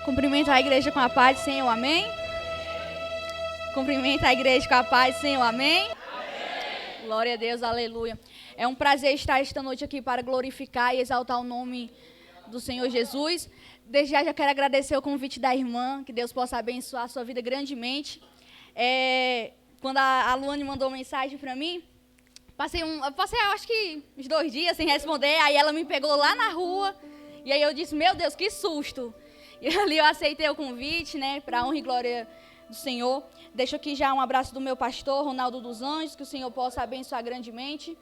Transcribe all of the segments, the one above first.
Cumprimento a igreja com a paz do Senhor, amém? Cumprimento a igreja com a paz do Senhor, amém? Amém? Glória a Deus, aleluia. É um prazer estar esta noite aqui para glorificar e exaltar o nome do Senhor Jesus. Desde já quero agradecer o convite da irmã, que Deus possa abençoar a sua vida grandemente. Quando a Luane mandou mensagem para mim, passei acho que uns 2 dias sem responder, aí ela me pegou lá na rua, e aí eu disse, meu Deus, que susto! E ali eu aceitei o convite, né, para a honra e glória do Senhor. Deixo aqui já um abraço do meu pastor, Ronaldo dos Anjos, que o Senhor possa abençoar grandemente.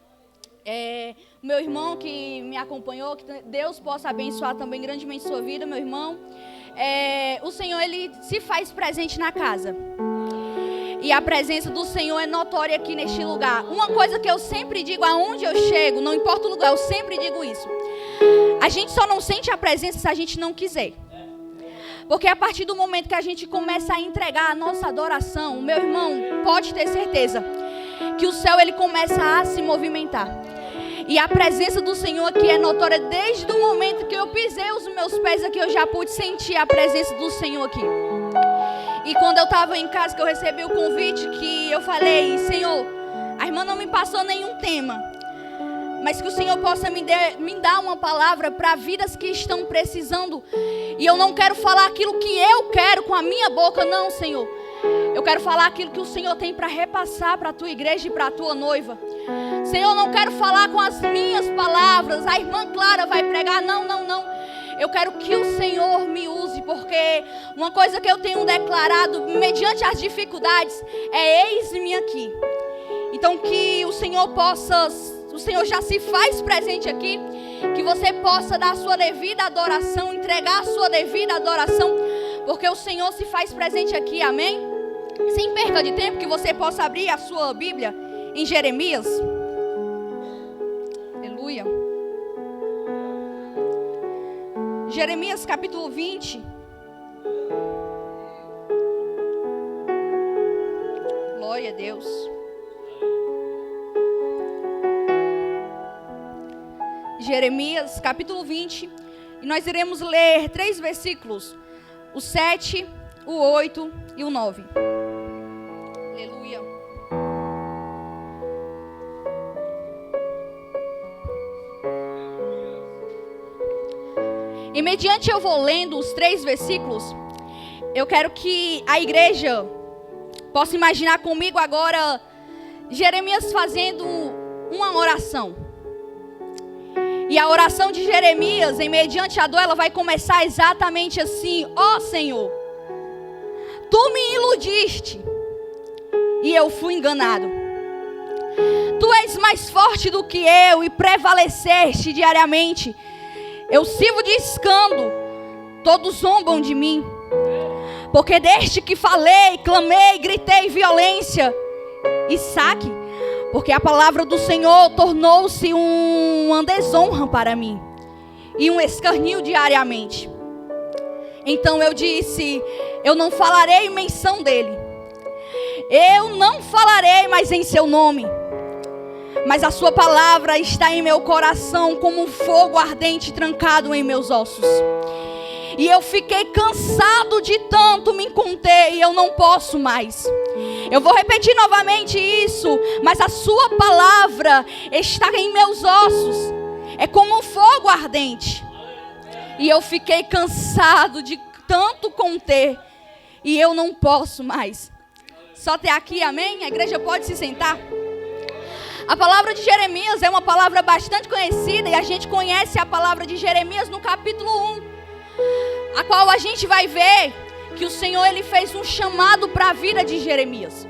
O meu irmão que me acompanhou, que Deus possa abençoar também grandemente sua vida, meu irmão. O Senhor, Ele se faz presente na casa. E a presença do Senhor é notória aqui neste lugar. Uma coisa que eu sempre digo, aonde eu chego, não importa o lugar, eu sempre digo isso. A gente só não sente a presença se a gente não quiser. Porque a partir do momento que a gente começa a entregar a nossa adoração, meu irmão, pode ter certeza que o céu ele começa a se movimentar. E a presença do Senhor aqui é notória desde o momento que eu pisei os meus pés aqui, eu já pude sentir a presença do Senhor aqui. E quando eu estava em casa, que eu recebi o convite, que eu falei, Senhor, a irmã não me passou nenhum tema, mas que o Senhor possa me dar uma palavra para vidas que estão precisando. E eu não quero falar aquilo que eu quero com a minha boca, não, Senhor. Eu quero falar aquilo que o Senhor tem para repassar para a tua igreja e para a tua noiva. Senhor, eu não quero falar com as minhas palavras. A irmã Clara vai pregar, não. Eu quero que o Senhor me use, porque uma coisa que eu tenho declarado, mediante as dificuldades, é eis-me aqui. Então que o Senhor já se faz presente aqui, que você possa dar a sua devida adoração, entregar a sua devida adoração, porque o Senhor se faz presente aqui, amém? Sem perca de tempo, que você possa abrir a sua Bíblia em Jeremias. Aleluia. Jeremias capítulo 20. Glória a Deus. Jeremias capítulo 20. E nós iremos ler 3 versículos. O 7, o 8 e o 9. Aleluia. E mediante eu vou lendo os 3 versículos, eu quero que a igreja possa imaginar comigo agora Jeremias fazendo uma oração. E a oração de Jeremias, em mediante a dor, ela vai começar exatamente assim: ó Senhor, Tu me iludiste e eu fui enganado. Tu és mais forte do que eu e prevaleceste diariamente. Eu sirvo de escândalo, todos zombam de mim. Porque desde que falei, clamei, gritei violência e saque. Porque a palavra do Senhor tornou-se uma desonra para mim e um escarnio diariamente. Então eu disse, eu não falarei menção dele. Eu não falarei mais em seu nome. Mas a sua palavra está em meu coração como um fogo ardente trancado em meus ossos. E eu fiquei cansado de tanto me conter e eu não posso mais. Eu vou repetir novamente isso, mas a sua palavra está em meus ossos. É como um fogo ardente. E eu fiquei cansado de tanto conter e eu não posso mais. Só até aqui, amém? A igreja pode se sentar. A palavra de Jeremias é uma palavra bastante conhecida e a gente conhece a palavra de Jeremias no capítulo 1, a qual a gente vai ver que o Senhor ele fez um chamado para a vida de Jeremias.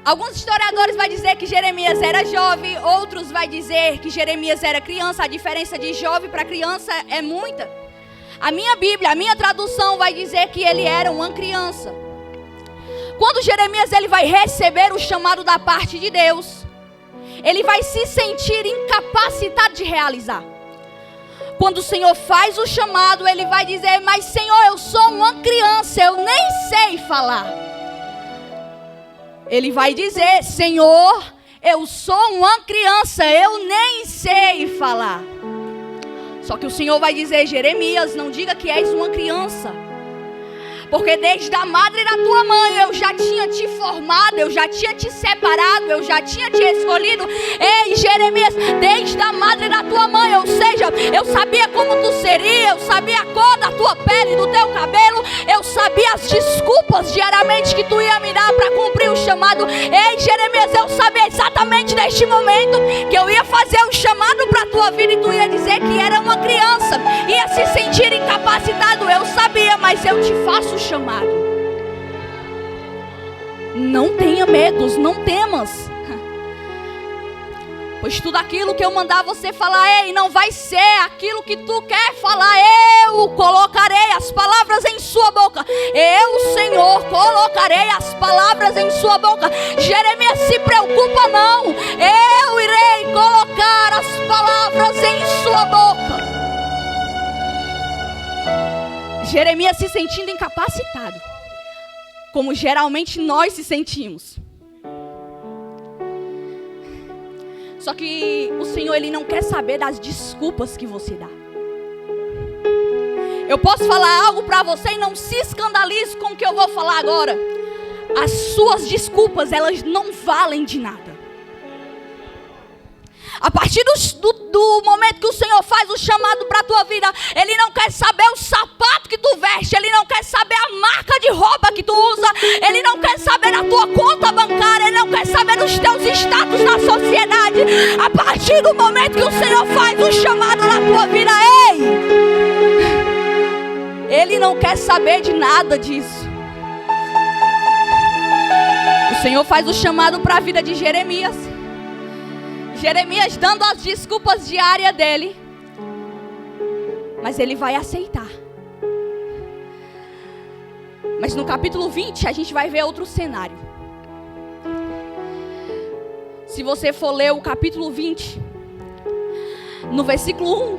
Alguns historiadores vão dizer que Jeremias era jovem, outros vão dizer que Jeremias era criança. A diferença de jovem para criança é muita. A minha Bíblia, a minha tradução vai dizer que ele era uma criança. Quando Jeremias ele vai receber o chamado da parte de Deus, ele vai se sentir incapacitado de realizar. Quando o Senhor faz o chamado, ele vai dizer, mas Senhor, eu sou uma criança, eu nem sei falar. Ele vai dizer, Senhor, eu sou uma criança, eu nem sei falar. Só que o Senhor vai dizer: Jeremias, não diga que és uma criança, porque desde a madre da tua mãe eu já tinha te formado, eu já tinha te separado, eu já tinha te escolhido. Ei, Jeremias, desde a madre da tua mãe, ou seja, eu sabia como tu seria, eu sabia a cor da tua pele, do teu cabelo, eu sabia as desculpas diariamente que tu ia me dar para cumprir o chamado. Ei, Jeremias, eu sabia exatamente neste momento que eu ia fazer o chamado para a tua vida e tu ia dizer que era uma criança, ia se sentir incapacitado. Eu sabia, mas eu te faço o chamado. Não tenha medos, não temas, pois tudo aquilo que eu mandar você falar, ei, não vai ser aquilo que tu quer falar. Eu colocarei as palavras em sua boca. Eu, Senhor, colocarei as palavras em sua boca. Jeremias, se preocupa não, eu irei colocar as palavras em sua boca. Jeremias se sentindo incapacitado, como geralmente nós se sentimos. Só que o Senhor, Ele não quer saber das desculpas que você dá. Eu posso falar algo para você e não se escandalize com o que eu vou falar agora. As suas desculpas, elas não valem de nada. A partir do momento que o Senhor faz o chamado para a tua vida, Ele não quer saber o sapato que tu veste, Ele não quer saber a marca de roupa que tu usa, Ele não quer saber da tua conta bancária, Ele não quer saber dos teus status na sociedade. A partir do momento que o Senhor faz o chamado na tua vida, Ele não quer saber de nada disso. O Senhor faz o chamado para a vida de Jeremias. Jeremias dando as desculpas diárias dele, mas ele vai aceitar. Mas no capítulo 20 a gente vai ver outro cenário. Se você for ler o capítulo 20, no versículo 1,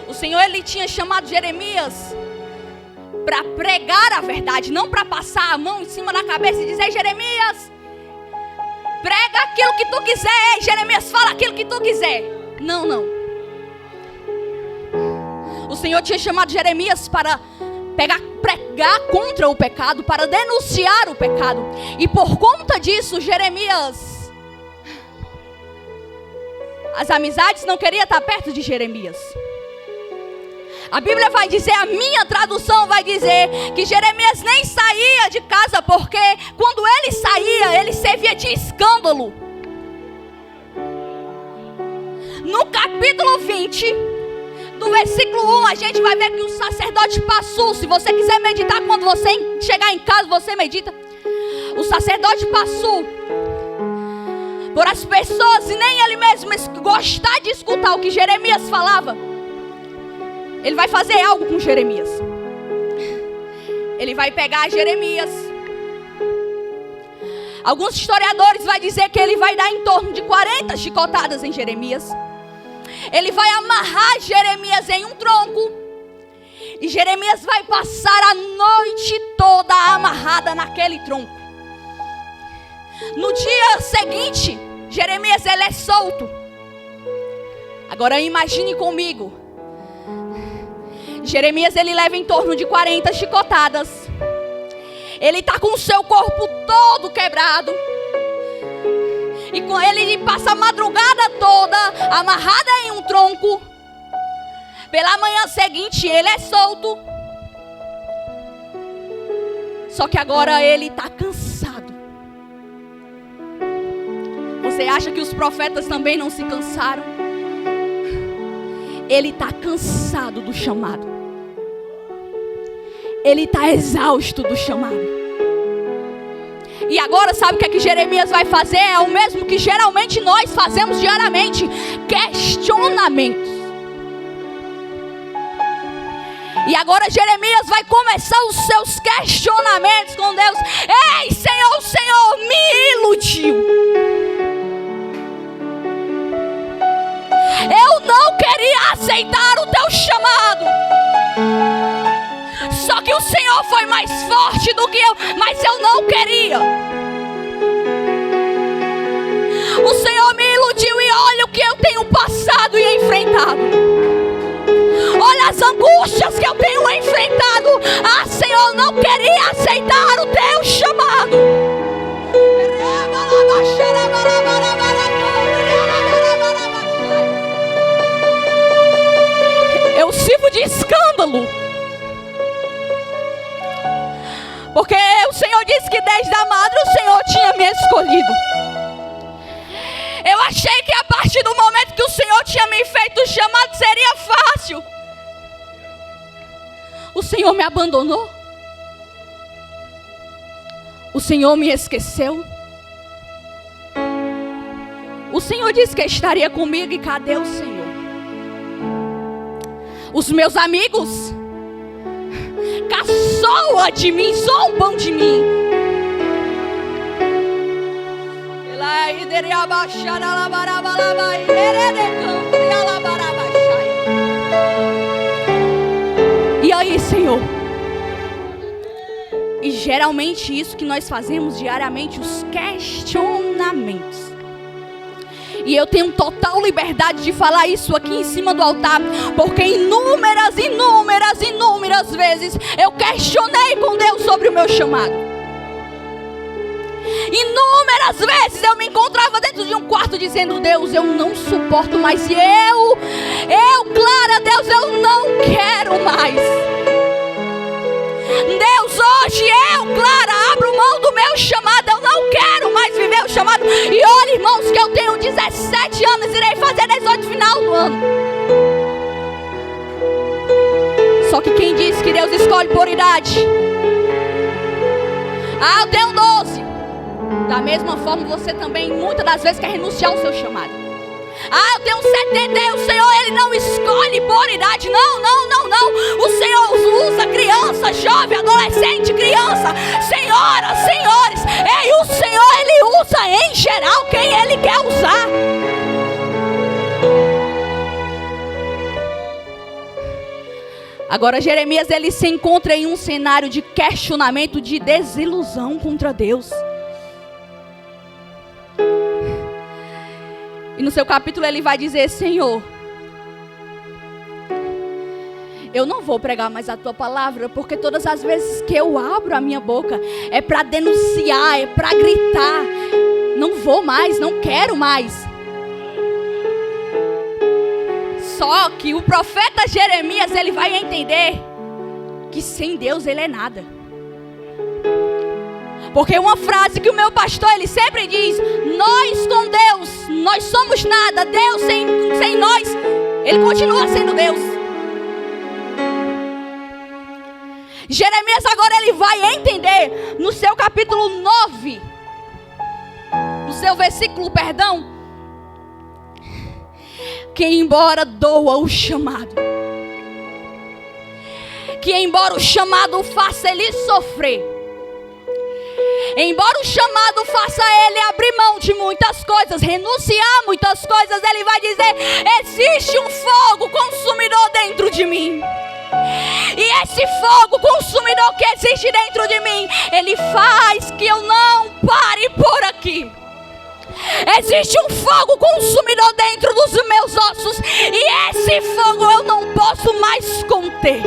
o Senhor, Ele tinha chamado Jeremias para pregar a verdade, não para passar a mão em cima da cabeça e dizer: Jeremias, prega aquilo que tu quiser. Ei, Jeremias, fala aquilo que tu quiser. Não, não. O Senhor tinha chamado Jeremias para pregar contra o pecado, para denunciar o pecado. E por conta disso, Jeremias, as amizades não queriam estar perto de Jeremias. A Bíblia vai dizer, a minha tradução vai dizer que Jeremias nem saía de casa, porque quando ele saía, ele servia de escândalo. No capítulo 20, do versículo 1, a gente vai ver que o sacerdote Passu, se você quiser meditar, quando você chegar em casa, você medita. O sacerdote Passu, por as pessoas e nem ele mesmo gostar de escutar o que Jeremias falava, ele vai fazer algo com Jeremias. Ele vai pegar Jeremias. Alguns historiadores vão dizer que ele vai dar em torno de 40 chicotadas em Jeremias. Ele vai amarrar Jeremias em um tronco. E Jeremias vai passar a noite toda amarrada naquele tronco. No dia seguinte, Jeremias, ele é solto. Agora imagine comigo. Jeremias, ele leva em torno de 40 chicotadas. Ele está com o seu corpo todo quebrado. E com ele passa a madrugada toda amarrada em um tronco. Pela manhã seguinte ele é solto. Só que agora ele está cansado. Você acha que os profetas também não se cansaram? Ele está cansado do chamado. Ele está exausto do chamado. E agora sabe o que é que Jeremias vai fazer? É o mesmo que geralmente nós fazemos diariamente: questionamentos. E agora Jeremias vai começar os seus questionamentos com Deus. Ei, Senhor, o Senhor me iludiu. Eu não queria aceitar o teu chamado. Só que o Senhor foi mais forte do que eu, mas eu não queria. O Senhor me iludiu e olha o que eu tenho passado e enfrentado. Olha as angústias que eu tenho enfrentado. Ah, Senhor, eu não queria aceitar o teu chamado. Eu sirvo de escândalo, porque o Senhor disse que desde a madre o Senhor tinha me escolhido. Eu achei que a partir do momento que o Senhor tinha me feito o chamado seria fácil. O Senhor me abandonou. O Senhor me esqueceu. O Senhor disse que estaria comigo, e cadê o Senhor? Os meus amigos caçoam de mim, zombam de mim. E aí, Senhor? E geralmente isso que nós fazemos diariamente, os questionamentos. E eu tenho total liberdade de falar isso aqui em cima do altar, porque inúmeras vezes eu questionei com Deus sobre o meu chamado. Inúmeras vezes eu me encontrava dentro de um quarto dizendo: Deus, eu não suporto mais. E Clara, Deus, eu não quero mais. Deus, hoje Clara, abro mão do meu chamado. Eu não quero mais viver o chamado. E olha, irmãos, que eu tenho 17 anos, irei fazer 18 no final do ano. Só que quem disse que Deus escolhe por idade? Ah, eu tenho 12. Da mesma forma, você também muitas das vezes quer renunciar ao seu chamado. Ah, eu tenho 70 e o Senhor, Ele não escolhe por idade. Não. O Senhor usa criança, jovem, adolescente, criança, senhoras, senhores. Ei, o Senhor, Ele usa em geral quem Ele quer usar. Agora Jeremias, ele se encontra em um cenário de questionamento, de desilusão contra Deus. E no seu capítulo ele vai dizer: Senhor, eu não vou pregar mais a tua palavra, porque todas as vezes que eu abro a minha boca é para denunciar, é para gritar. Não vou mais, não quero mais. Só que o profeta Jeremias, ele vai entender que sem Deus ele é nada. Porque uma frase que o meu pastor, ele sempre diz: nós com Deus, nós somos nada. Deus sem nós, Ele continua sendo Deus. Jeremias agora ele vai entender no seu capítulo 9, no seu versículo, perdão, que embora doa o chamado, que embora o chamado faça ele sofrer, embora o chamado faça ele abrir mão de muitas coisas, renunciar a muitas coisas, ele vai dizer: existe um fogo consumidor dentro de mim. E esse fogo consumidor que existe dentro de mim, ele faz que eu não pare por aqui. Existe um fogo consumidor dentro dos meus ossos, e esse fogo eu não posso mais conter.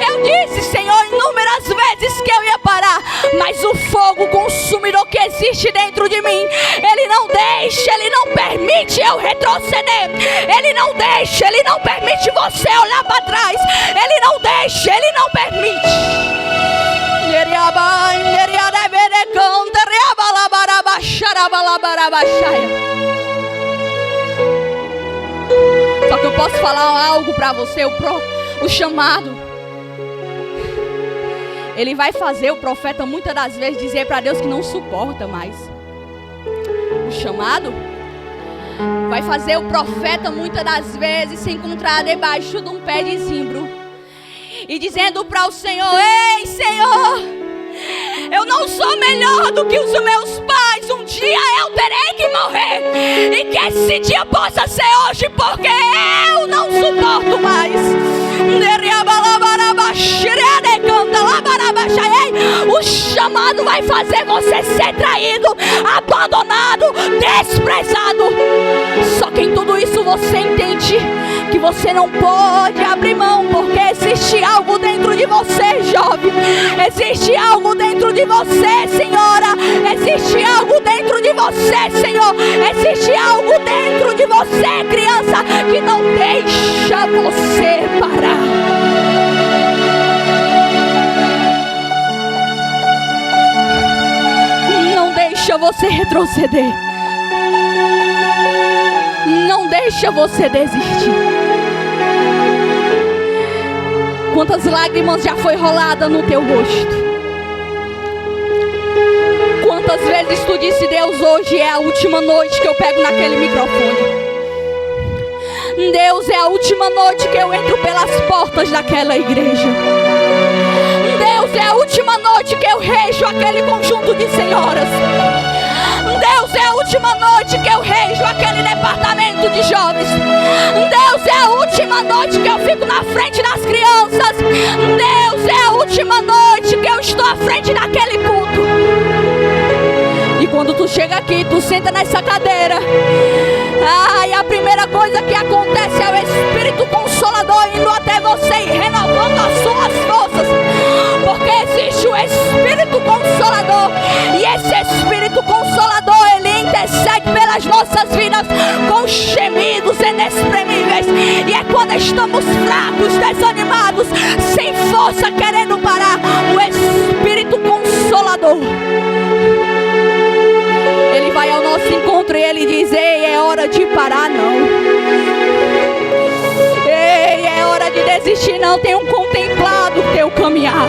Eu disse, Senhor, inúmeras vezes que eu ia parar, mas o fogo consumidor que existe dentro de mim, ele não deixa, ele não permite eu retroceder. Ele não deixa, ele não permite você olhar para trás. Ele não deixa, ele não permite. Só que eu posso falar algo para você. O chamado, ele vai fazer o profeta muitas das vezes dizer para Deus que não suporta mais. O chamado vai fazer o profeta muitas das vezes se encontrar debaixo de um pé de zimbro e dizendo para o Senhor: ei, Senhor, eu não sou melhor do que os meus pais. Um dia eu terei que morrer, e que esse dia possa ser hoje, porque eu não suporto mais. O chamado vai fazer você ser traído, abandonado, desprezado. Só que em tudo isso você entende que você não pode abrir mão, porque existe algo dentro de você, jovem. Existe algo dentro de você, senhora. Existe algo dentro de você, Senhor. Existe algo dentro de você, criança, que não deixa você parar. Não deixa você retroceder. Não deixa você desistir. Quantas lágrimas já foi rolada no teu rosto? Quantas vezes tu disse: Deus, hoje é a última noite que eu pego naquele microfone. Deus, é a última noite que eu entro pelas portas daquela igreja. Deus, é a última noite que eu rejo aquele conjunto de senhoras. Deus, é a última noite que eu rejo aquele departamento de jovens. Deus, é a última noite que eu fico na frente das crianças. Deus, é a última noite que eu estou à frente daquele culto. E quando tu chega aqui, tu senta nessa cadeira, e a primeira coisa que acontece é o Espírito Consolador indo até você e renovando as suas forças. Porque existe o Espírito Consolador, e esse Espírito Consolador, ele intercede pelas nossas vidas com gemidos inexprimíveis. E é quando estamos fracos, desanimados, sem força, querendo parar, o Espírito Consolador, ele vai ao nosso encontro e ele diz: ei, é hora de parar não. Ei, é hora de desistir não. Tenho contemplado o teu caminhar.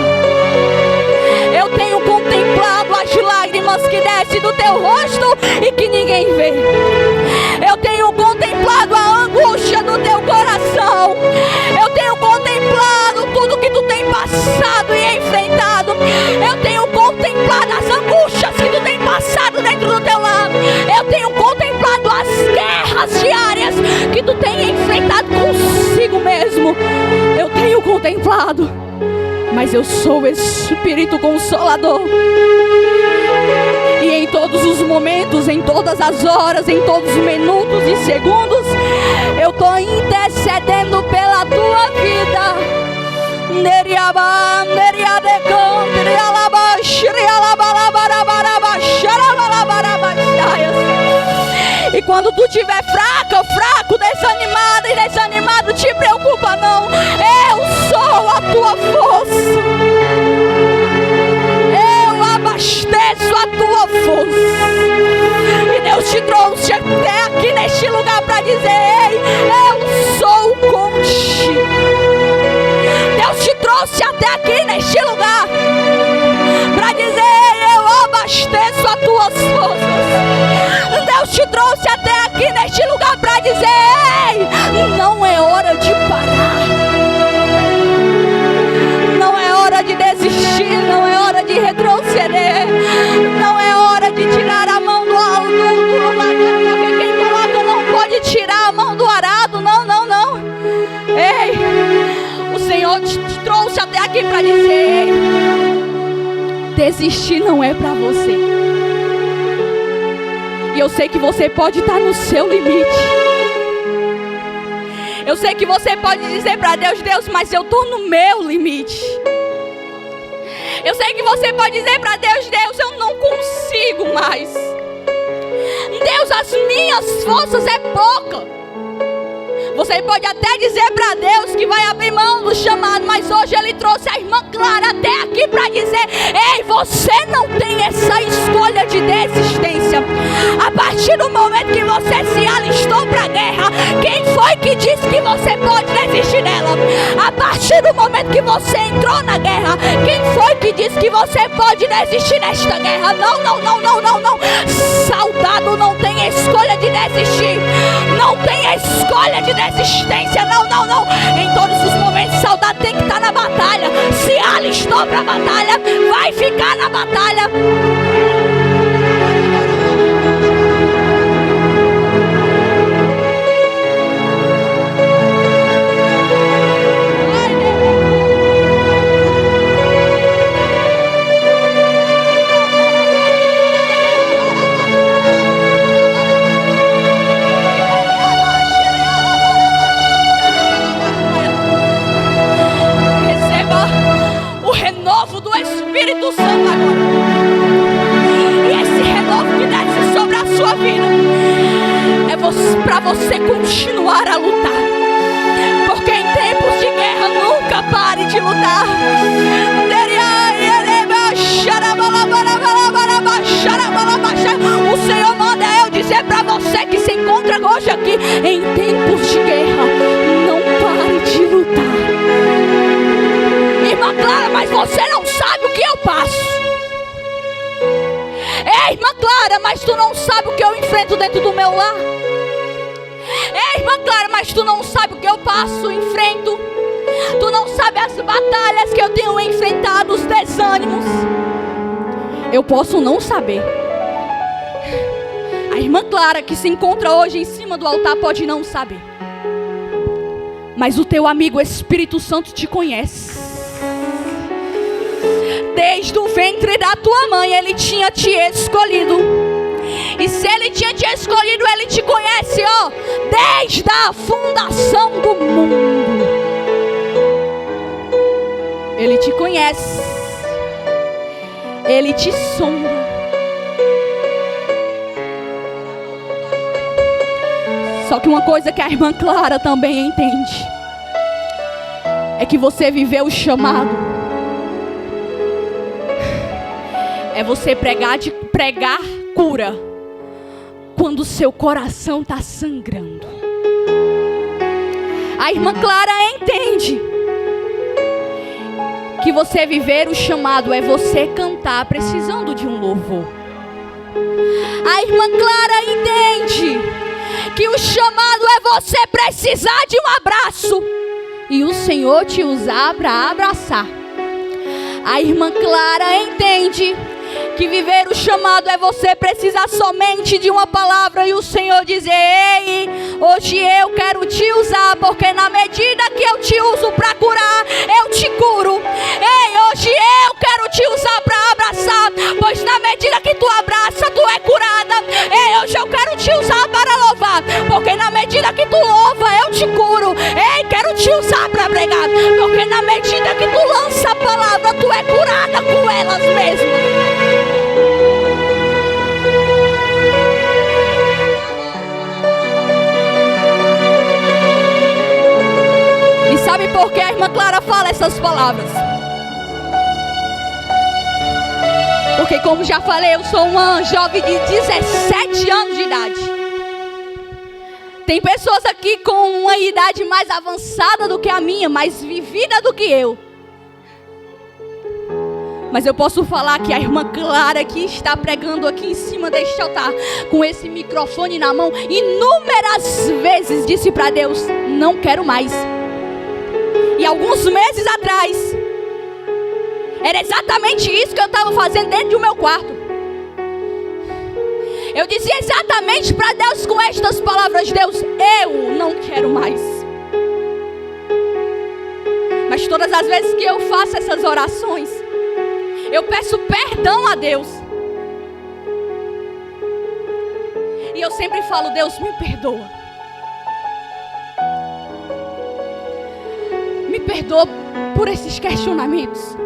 Eu tenho contemplado as lágrimas que descem do teu rosto e que ninguém vê. Eu tenho contemplado a angústia do teu coração. Eu tenho contemplado tudo que tu tem passado e enfrentado. Eu tenho contemplado as angústias que tu tem passado dentro do teu lar. Eu tenho contemplado as guerras diárias que tu tem enfrentado consigo mesmo. Eu tenho contemplado. Mas eu sou o Espírito Consolador. E em todos os momentos, em todas as horas, em todos os minutos e segundos, eu estou intercedendo pela tua vida. E quando tu estiver fraca, fraco, desanimada e desanimado, te preocupa não. Eu sou a tua força. Eu abasteço a tua força. E Deus te trouxe até aqui neste lugar para dizer: ei, eu sou contigo. Deus te trouxe até aqui neste lugar para dizer: ei, eu abasteço as tuas forças. Deus te trouxe até aqui neste lugar para dizer: ei, não é hora de parar. Não é hora de desistir, não é hora de retroceder. Não é hora de tirar a mão do alto, porque quem coloca não pode tirar a mão do arado. Não, não, não. Ei, o Senhor te trouxe até aqui para dizer: ei, desistir não é para você. E eu sei que você pode estar no seu limite. Eu sei que você pode dizer para Deus: Deus, mas eu estou no meu limite. Eu sei que você pode dizer para Deus: Deus, eu não consigo mais. Deus, as minhas forças é pouca. Você pode até dizer para Deus que vai abrir mão do chamado, mas hoje Ele trouxe a irmã Clara até aqui para dizer: ei, você não tem essa escolha de desistência. A partir do momento que você se alistou para a guerra, quem foi que disse que você pode desistir dela? A partir do momento que você entrou na guerra, quem foi que disse que você pode desistir nesta guerra? Não, não, não, não, não, não. Soldado não tem a escolha de desistir. Não tem a escolha de desistência. Não, não, não. Em todos os momentos, soldado tem que estar na batalha. Se alistou para a batalha, vai ficar na batalha. para você continuar a lutar. Porque em tempos de guerra nunca pare de lutar. O Senhor manda eu dizer para você que se encontra hoje aqui, em tempos de guerra, não pare de lutar. Irmã Clara, mas você não sabe o que eu passo. Irmã Clara, mas tu não sabe o que eu enfrento dentro do meu lar. Irmã Clara, mas tu não sabe o que eu passo, enfrento. Tu não sabe as batalhas que eu tenho enfrentado, os desânimos. Eu posso não saber. A irmã Clara que se encontra hoje em cima do altar pode não saber. Mas o teu amigo Espírito Santo te conhece. Desde o ventre da tua mãe ele tinha te escolhido. E se ele tinha te escolhido, ele te conhece, ó, desde a fundação do mundo. Ele te conhece. Ele te sonda. Só que uma coisa que a irmã Clara também entende é que você viveu o chamado. É você pregar cura quando o seu coração está sangrando. A irmã Clara entende que você viver o chamado é você cantar precisando de um louvor. A irmã Clara entende que o chamado é você precisar de um abraço e o Senhor te usar para abraçar. A irmã Clara entende que viver o chamado é você precisar somente de uma palavra e o Senhor dizer: ei, hoje eu quero te usar, porque na medida que eu te uso para curar, eu te curo. Ei, hoje eu quero te usar para abraçar, pois na medida que tu abraça, tu é curada. Ei, hoje eu quero te usar para louvar, porque na medida que tu louva, eu te curo. Ei, quero te usar para pregar, porque na medida que tu lança a palavra, tu é curada com elas mesmas. E sabe por que a irmã Clara fala essas palavras? Porque, como já falei, eu sou uma jovem de 17 anos de idade. Tem pessoas aqui com uma idade mais avançada do que a minha, mais vivida do que eu. Mas eu posso falar que a irmã Clara que está pregando aqui em cima deste altar, com esse microfone na mão, inúmeras vezes disse para Deus: não quero mais. E alguns meses atrás, era exatamente isso que eu estava fazendo dentro do meu quarto. Eu dizia exatamente para Deus com estas palavras: Deus, eu não quero mais. Mas todas as vezes que eu faço essas orações, eu peço perdão a Deus. E eu sempre falo: Deus, me perdoa. Me perdoa por esses questionamentos.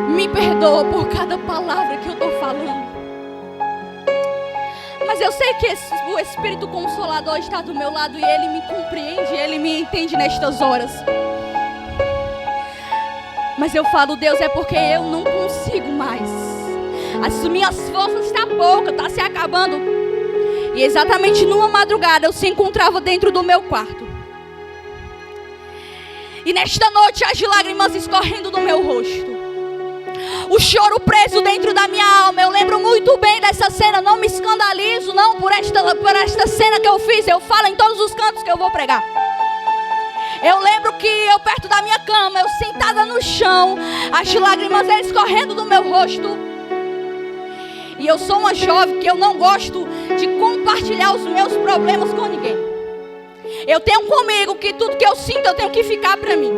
Me perdoa por cada palavra que eu estou falando. Mas eu sei que o Espírito Consolador está do meu lado e Ele me compreende, Ele me entende nestas horas. Mas eu falo: Deus, é porque eu não consigo mais. As minhas forças estão poucas, está se acabando. E exatamente numa madrugada eu se encontrava dentro do meu quarto. E nesta noite as lágrimas escorrendo do meu rosto. O choro preso dentro da minha alma. Eu lembro muito bem dessa cena. Não me escandalizo não por esta cena que eu fiz. Eu falo em todos os cantos que eu vou pregar. Eu lembro que eu perto da minha cama, eu sentada no chão, as lágrimas escorrendo do meu rosto. E eu sou uma jovem que eu não gosto de compartilhar os meus problemas com ninguém. Eu tenho comigo que tudo que eu sinto eu tenho que ficar para mim.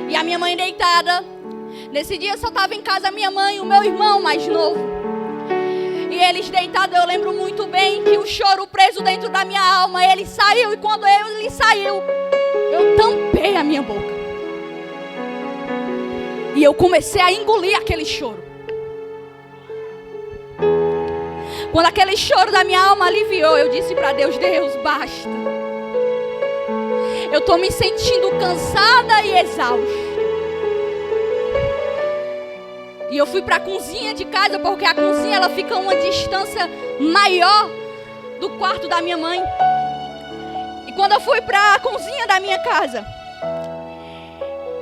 E a minha mãe deitada. Nesse dia só estava em casa a minha mãe e o meu irmão mais novo. E eles deitados, eu lembro muito bem que o choro preso dentro da minha alma, ele saiu. E quando ele saiu, eu tampei a minha boca. E eu comecei a engolir aquele choro. Quando aquele choro da minha alma aliviou, eu disse para Deus: Deus, basta. Eu estou me sentindo cansada e exausta. E eu fui para a cozinha de casa, porque a cozinha ela fica a uma distância maior do quarto da minha mãe. E quando eu fui para a cozinha da minha casa,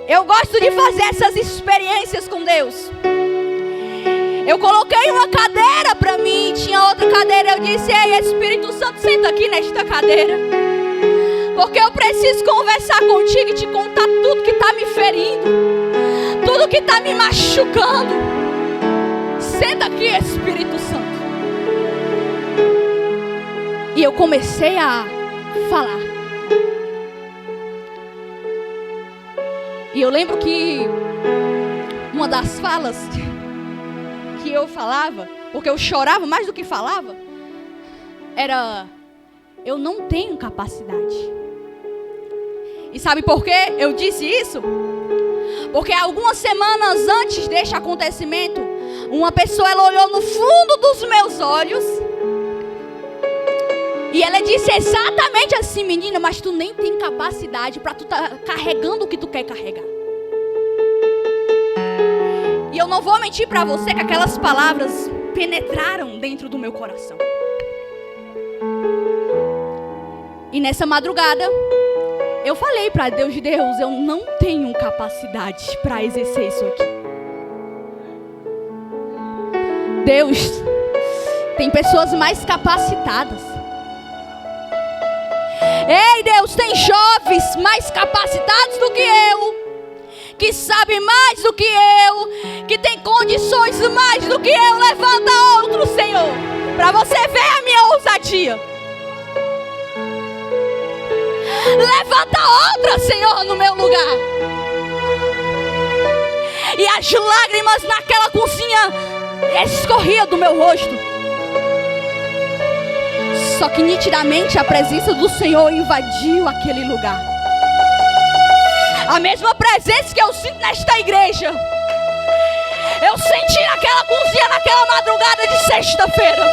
eu gosto de fazer essas experiências com Deus. Eu coloquei uma cadeira para mim, tinha outra cadeira. Eu disse: ei, Espírito Santo, senta aqui nesta cadeira, porque eu preciso conversar contigo e te contar tudo que está me ferindo, tudo que está me machucando. Senta aqui, Espírito Santo. E eu comecei a falar. E eu lembro que uma das falas que eu falava, porque eu chorava mais do que falava, era: eu não tenho capacidade. E sabe por que eu disse isso? Porque algumas semanas antes deste acontecimento, uma pessoa, ela olhou no fundo dos meus olhos e ela disse exatamente assim: menina, mas tu nem tem capacidade para tu estar carregando o que tu quer carregar. E eu não vou mentir para você que aquelas palavras penetraram dentro do meu coração. E nessa madrugada, eu falei para Deus: Deus, eu não tenho capacidade para exercer isso aqui. Deus, tem pessoas mais capacitadas. Ei, Deus, tem jovens mais capacitados do que eu, que sabem mais do que eu, que tem condições mais do que eu. Levanta outro, Senhor, para você ver a minha ousadia. Levanta outra, Senhor, no meu lugar. E as lágrimas naquela cozinha escorriam do meu rosto. Só que nitidamente a presença do Senhor invadiu aquele lugar. A mesma presença que eu sinto nesta igreja, eu senti naquela cozinha, naquela madrugada de sexta-feira.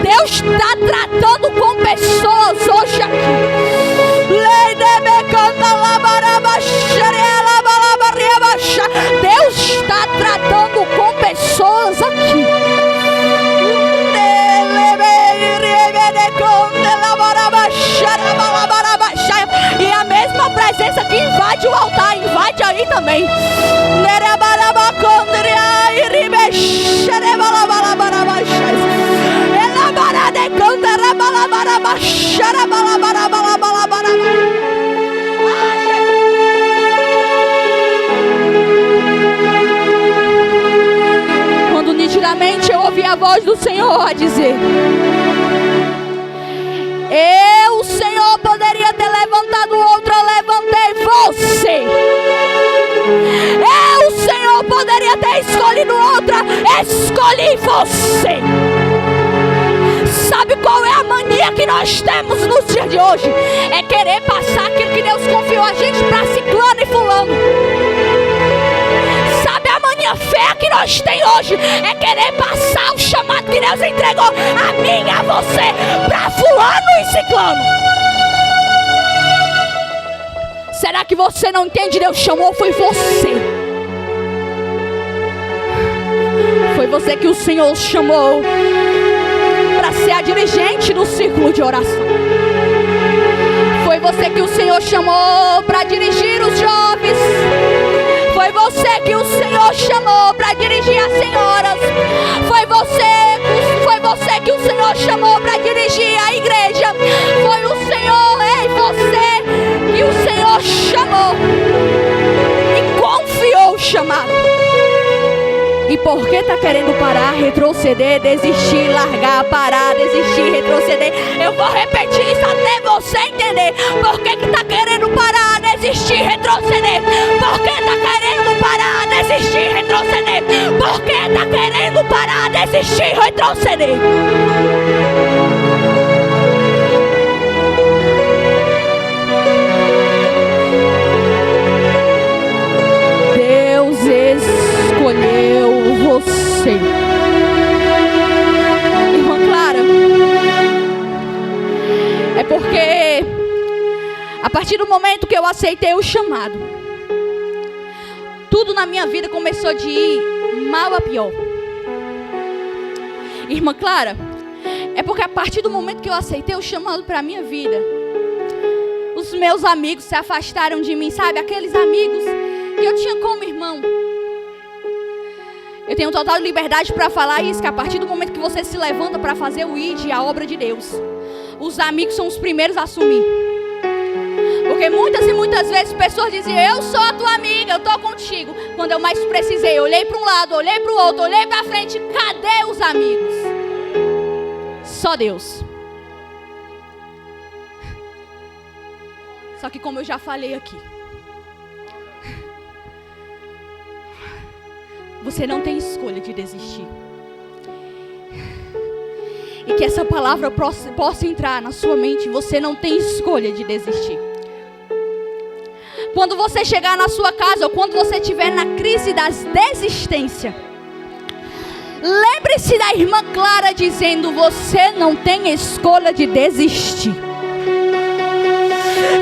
Deus está tratando com pessoas hoje aqui. Deus está tratando com pessoas aqui. E a mesma presença que invade o altar, invade aí também. Quando nitidamente eu ouvi a voz do Senhor a dizer: o Senhor poderia ter levantado outra, eu levantei você. O Senhor poderia ter escolhido outra, escolhi você. Sabe qual é a mania que nós temos nos dias de hoje? É querer passar aquilo que Deus confiou a gente para ciclano e fulano. Sabe a mania feia que nós temos hoje? É querer passar o chamado que Deus entregou a mim e a você para fulano e ciclano. Será que você não entende? Deus chamou, foi você. Foi você que o Senhor chamou para ser a dirigente do círculo de oração. Foi você que o Senhor chamou para dirigir os jovens. Foi você que o Senhor chamou para dirigir as senhoras. Foi você que o Senhor chamou para dirigir a igreja. Foi o Senhor, você que o Senhor chamou e confiou o chamado. E por que está querendo parar, retroceder, desistir, largar, parar, desistir, retroceder? Eu vou repetir isso até você entender. Por que está querendo parar, desistir, retroceder? Por que está querendo parar, desistir, retroceder? Por que está querendo parar, desistir, retroceder? Deus escolheu você. Irmã Clara, é porque a partir do momento que eu aceitei o chamado, tudo na minha vida começou de ir mal a pior. Irmã Clara, é porque a partir do momento que eu aceitei o chamado para a minha vida, os meus amigos se afastaram de mim, sabe? Aqueles amigos que eu tinha como irmão. Eu tenho total liberdade para falar isso, que a partir do momento que você se levanta para fazer o ID, a obra de Deus, os amigos são os primeiros a assumir. Porque muitas e muitas vezes pessoas diziam: eu sou a tua amiga, eu estou contigo. Quando eu mais precisei, eu olhei para um lado, olhei para o outro, olhei para frente, cadê os amigos? Só Deus. Só que como eu já falei aqui, você não tem escolha de desistir. E que essa palavra possa entrar na sua mente. Você não tem escolha de desistir. Quando você chegar na sua casa, ou quando você estiver na crise da desistência, lembre-se da irmã Clara dizendo: você não tem escolha de desistir.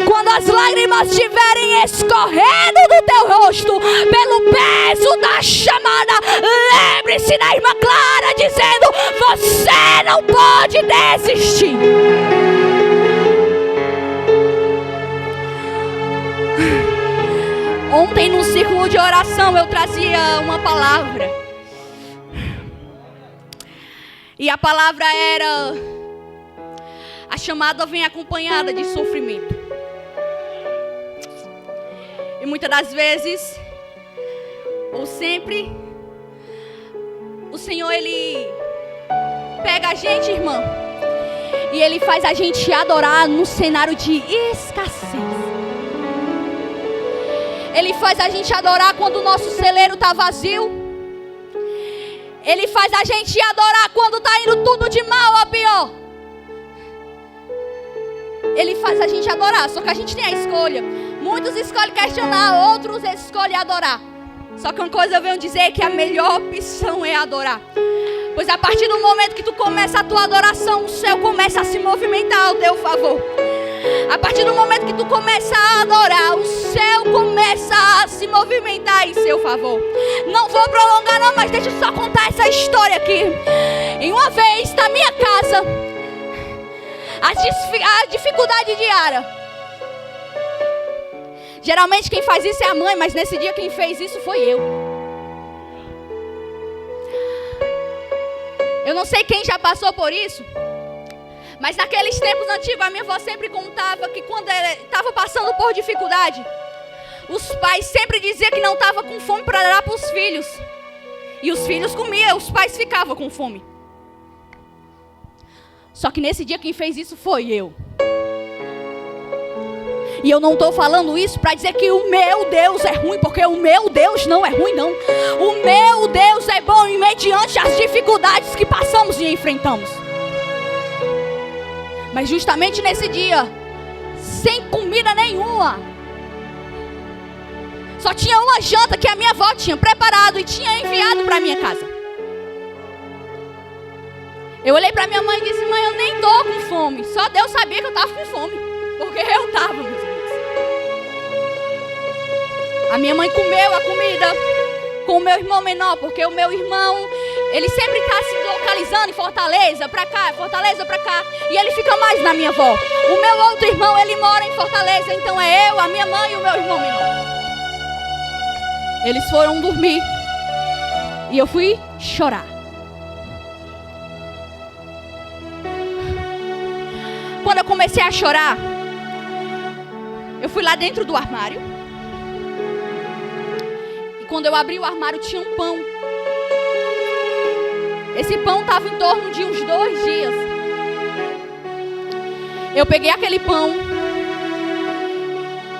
Quando as lágrimas estiverem escorrendo do teu rosto pelo peso da chamada, lembre-se da irmã Clara dizendo: você não pode desistir. Ontem no círculo de oração eu trazia uma palavra. E a palavra era: a chamada vem acompanhada de sofrimento. E muitas das vezes, ou sempre, o Senhor, Ele pega a gente, irmã, e Ele faz a gente adorar no cenário de escassez. Ele faz a gente adorar quando o nosso celeiro está vazio. Ele faz a gente adorar quando está indo tudo de mal a pior. Ele faz a gente adorar, só que a gente tem a escolha. Muitos escolhem questionar, outros escolhem adorar. Só que uma coisa eu venho dizer, que a melhor opção é adorar. Pois a partir do momento que tu começa a tua adoração, o céu começa a se movimentar ao teu favor. A partir do momento que tu começa a adorar, o céu começa a se movimentar em seu favor. Não vou prolongar não, mas deixa eu só contar essa história aqui. Em uma vez, na minha casa, a dificuldade diária. Geralmente quem faz isso é a mãe, mas nesse dia quem fez isso foi eu. Eu não sei quem já passou por isso, mas naqueles tempos antigos a minha avó sempre contava que quando ela estava passando por dificuldade, os pais sempre diziam que não estava com fome para dar para os filhos. E os filhos comiam, os pais ficavam com fome. Só que nesse dia quem fez isso foi eu. E eu não estou falando isso para dizer que o meu Deus é ruim, porque o meu Deus não é ruim, não. O meu Deus é bom e mediante as dificuldades que passamos e enfrentamos. Mas justamente nesse dia, sem comida nenhuma, só tinha uma janta que a minha avó tinha preparado e tinha enviado para minha casa. Eu olhei para minha mãe e disse: mãe, eu nem estou com fome. Só Deus sabia que eu estava com fome, porque eu estava, meus irmãos. A minha mãe comeu a comida com o meu irmão menor, porque o meu irmão, ele sempre está se localizando em Fortaleza, para cá, Fortaleza para cá, e ele fica mais na minha avó. O meu outro irmão, ele mora em Fortaleza, então é eu, a minha mãe e o meu irmão menor. Eles foram dormir e eu fui chorar. Quando eu comecei a chorar, eu fui lá dentro do armário. E quando eu abri o armário, tinha um pão. Esse pão estava em torno de uns 2 dias. Eu peguei aquele pão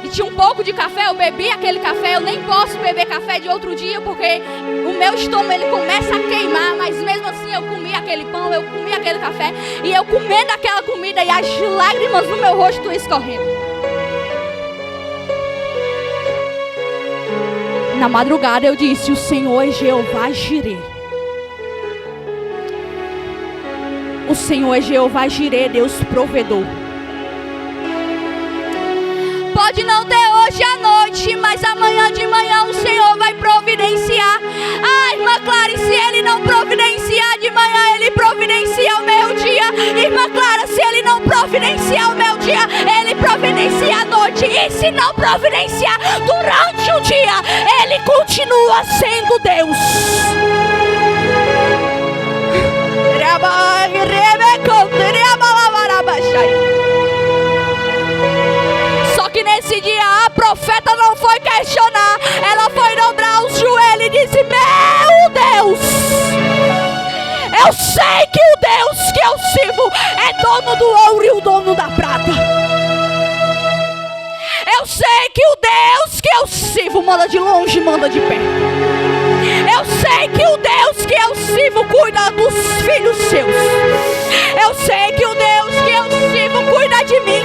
e tinha um pouco de café. Eu bebi aquele café. Eu nem posso beber café de outro dia, porque o meu estômago ele começa a queimar. Mas mesmo assim eu comi aquele pão, eu comi aquele café. E eu comendo aquela comida e as lágrimas no meu rosto escorrendo. Na madrugada eu disse: o Senhor é Jeová Jireh. O Senhor é Jeová Jireh, Deus provedor. Pode não ter hoje à noite, mas amanhã de manhã o Senhor vai providenciar. Ah, irmã Clara, e se Ele não providenciar de manhã, Ele providencia o meu dia. Irmã Clara, se Ele não providenciar o meu dia, Ele providencia a noite. E se não providenciar durante o dia, Ele continua sendo Deus. Só que nesse dia a profeta não foi questionar, ela foi dobrar os joelhos e disse: meu Deus, eu sei que o Deus que eu sirvo é dono do ouro e o dono da prata. Eu sei que o Deus que eu sirvo manda de longe, manda de perto. Eu sei que o Deus que eu sirvo cuida dos filhos seus. Eu sei que o Deus que eu sirvo cuida de mim.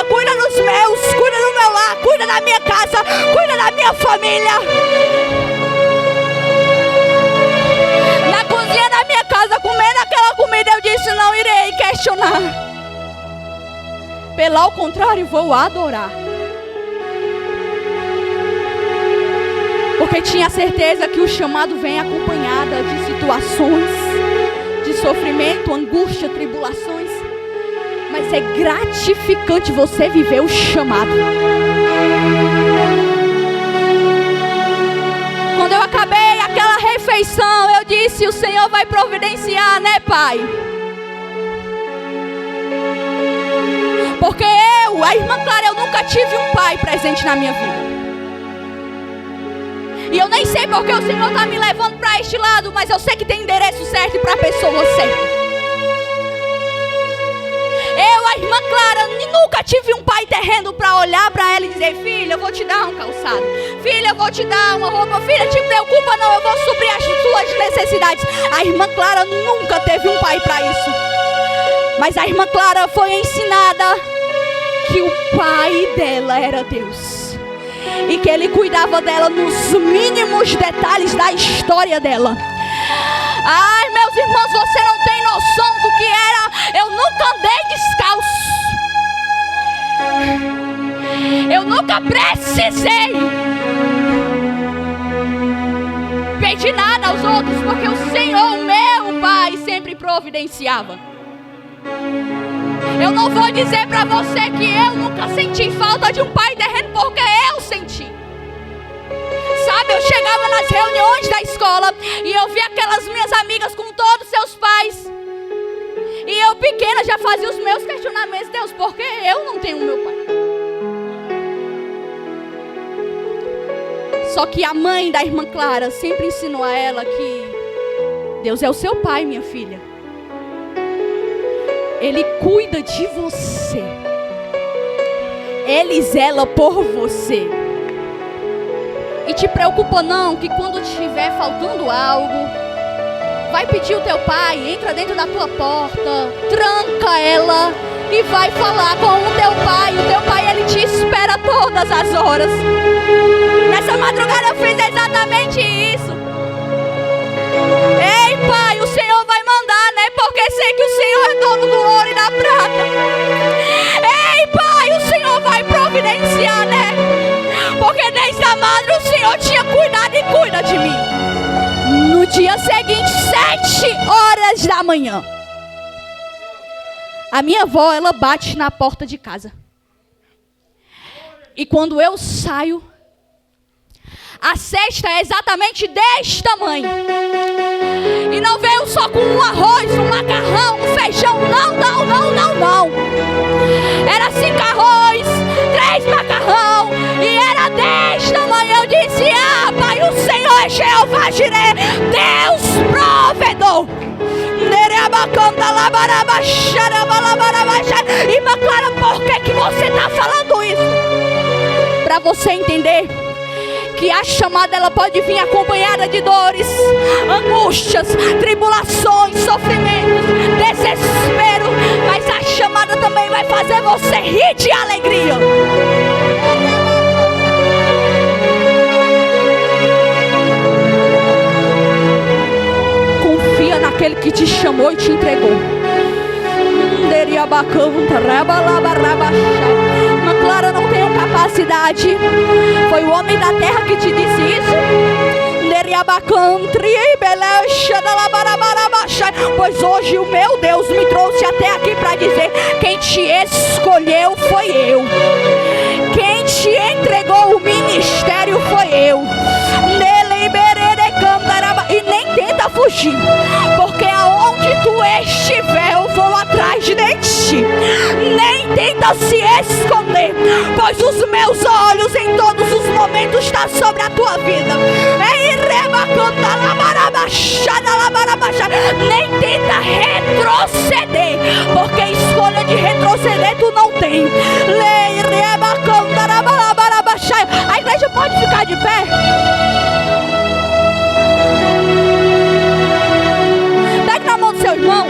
Cuida dos meus, cuida do meu lar, cuida da minha casa, cuida da minha família. Na cozinha da minha casa, comendo aquela comida, eu disse: não irei questionar. Pelo contrário, vou adorar. Porque tinha certeza que o chamado vem acompanhado de situações, de sofrimento, angústia, tribulações. Mas é gratificante você viver o chamado. Quando eu acabei aquela refeição, eu disse: o Senhor vai providenciar, né, Pai? Porque a irmã Clara, eu nunca tive um pai presente na minha vida. E eu nem sei porque o Senhor está me levando para este lado, mas eu sei que tem endereço certo e para a pessoa certa. Eu, a irmã Clara, nunca tive um pai terreno para olhar para ela e dizer: filha, eu vou te dar um calçado, filha, eu vou te dar uma roupa, filha, te preocupa não, eu vou suprir as suas necessidades. A irmã Clara nunca teve um pai para isso. Mas a irmã Clara foi ensinada que o pai dela era Deus, e que Ele cuidava dela nos mínimos detalhes da história dela. Ai, meus irmãos, você não tem noção do que era. Eu nunca andei descalço. Eu nunca precisei pedir nada aos outros, porque o Senhor, meu Pai, sempre providenciava. Eu não vou dizer para você que eu nunca senti falta de um pai terreno, porque eu senti. Sabe, eu chegava nas reuniões da escola e eu via aquelas minhas amigas com todos seus pais. E eu pequena já fazia os meus questionamentos: Deus, por que eu não tenho meu pai? Só que a mãe da irmã Clara sempre ensinou a ela que Deus é o seu pai, minha filha. Ele cuida de você. Ele zela por você. E te preocupa não, que quando estiver faltando algo, vai pedir o teu pai, entra dentro da tua porta, tranca ela e vai falar com o teu pai. O teu pai, ele te espera todas as horas. Nessa madrugada eu fiz exatamente isso. Ei, pai, o Senhor vai mandar, né? Porque sei que o Senhor é dono do ouro e da prata. Ei, pai, o Senhor vai providenciar, né? Porque desde a madre o Senhor tinha cuidado e cuida de mim. No dia seguinte, 7h da manhã, a minha avó, ela bate na porta de casa. E quando eu saio, a cesta é exatamente deste tamanho. E não veio só com um arroz, um macarrão, um feijão. Não. Era 5 arroz, 3 macarrão. E era deste tamanho. Eu disse: ah, pai, o Senhor é Jeová Jireh, Deus provedor. Irmã Clara, por que você está falando isso? Para você entender que a chamada, ela pode vir acompanhada de dores, angústias, tribulações, sofrimentos, desespero, mas a chamada também vai fazer você rir de alegria. que te chamou e te entregou. Irmã Clara, não tenho capacidade. Foi o homem da terra que te disse isso. Pois hoje o meu Deus me trouxe até aqui para dizer: quem te escolheu foi eu. Quem te entregou o ministério foi eu. E nem tenta fugir, porque aonde tu estiver eu vou atrás de ti. Nem tenta se esconder, pois os meus olhos em todos os momentos estão sobre a tua vida. Nem tenta retroceder, porque escolha de retroceder tu não tem. A igreja pode ficar de pé? Pegue na mão do seu irmão.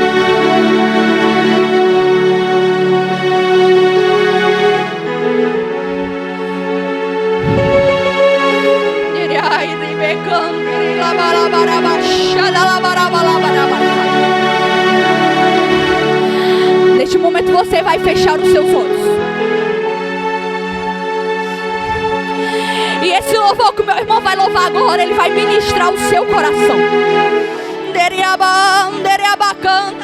Neste momento você vai fechar os seus olhos. E esse louvor que o meu irmão vai louvar agora, ele vai ministrar o seu coração. Canta.